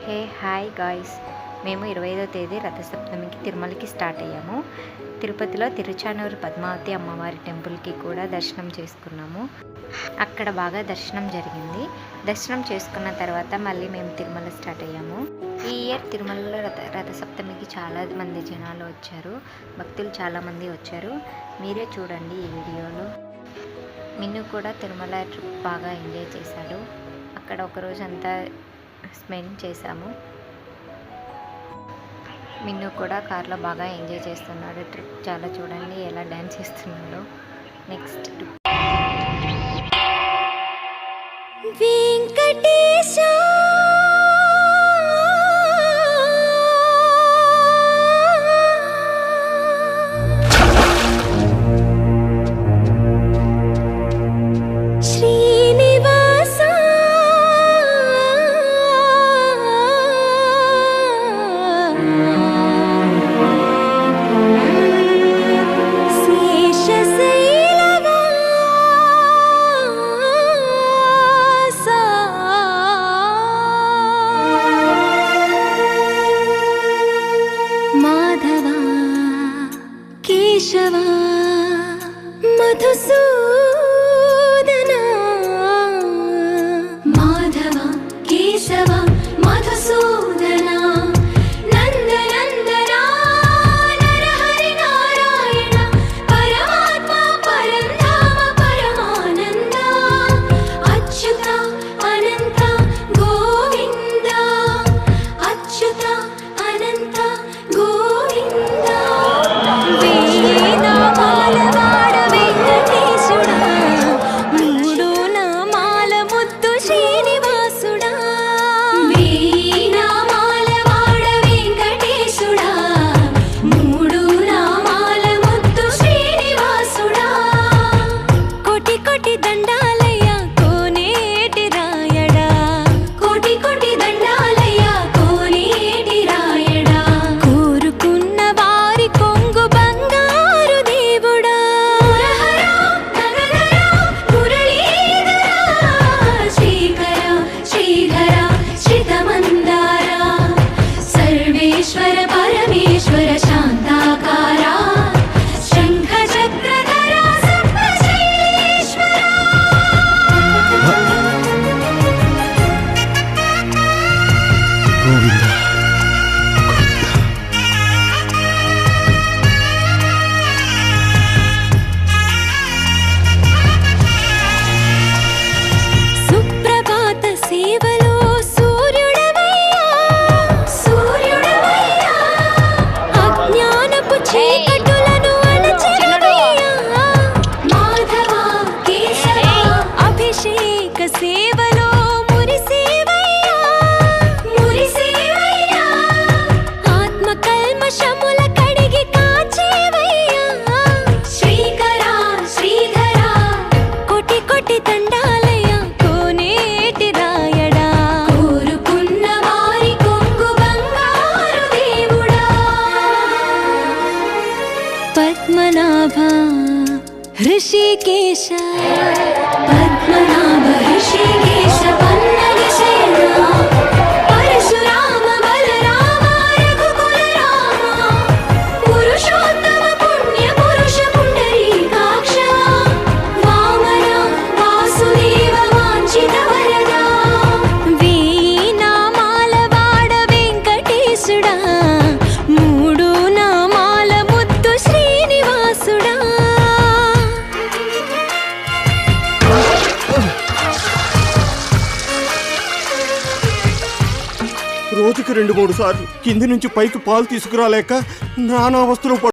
Hey hi guys, మేము 25వ తేదీ రథసప్తమికి తిరుమలకి స్టార్ట్ అయ్యాము. తిరుపతిలో తిరుచానూరు పద్మావతి అమ్మవారి టెంపుల్కి కూడా దర్శనం చేసుకున్నాము. అక్కడ బాగా దర్శనం జరిగింది. దర్శనం చేసుకున్న తర్వాత మళ్ళీ మేము తిరుమల స్టార్ట్ అయ్యాము. ఈ ఇయర్ తిరుమలలో రథసప్తమికి చాలా మంది జనాలు వచ్చారు, భక్తులు చాలామంది వచ్చారు. మీరే చూడండి ఈ వీడియోలో. మిన్ను కూడా తిరుమల ట్రిప్ బాగా ఎంజాయ్ చేశాడు. అక్కడ ఒకరోజు అంతా స్పెండ్ చేశాము. మిన్ను కూడా కార్లో బాగా ఎంజాయ్ చేస్తున్నాడు. ట్రిప్ చాలా చూడండి ఎలా డ్యాన్స్ చేస్తున్నాడో. నెక్స్ట్ వెంకటేశ కేశవా మధుసూదన మాధవ కేశవ మధుసూదన నందనందన నరహరి నారాయణ పరమాత్మ పరంధామ పరమానంద అచ్యుత అనంత గోవింద అచ్యుత అనంత గోవింద సేవలో మురిసేవయ్యా మురిసేవయ్యా ఆత్మ కల్మషముల కడిగి కాచేవయ్యా శ్రీకర శ్రీధర కోటి కోటి దండాలయ్యా కోనేటి రాయడా కోరుకున్న వారి కొంగు బంగారు దేవుడా పద్మనాభ హృషికేశ పద్మనాభ హృషికేశ పన్నగ శయన పరశురామ బలరామ రఘుకుల రామ పురుషోత్తమ పుణ్య పురుష పుండరీకాక్ష వామన వాసుదేవ వాంఛిత వరద వేయి నామాల వాడ వెంకటేశుడా మూడు నామాల ముద్దు శ్రీనివాసుడా రోజుకి 2-3 సార్లు కింది నుంచి పైకి పాలు తీసుకురాలేక నానా అవస్థలు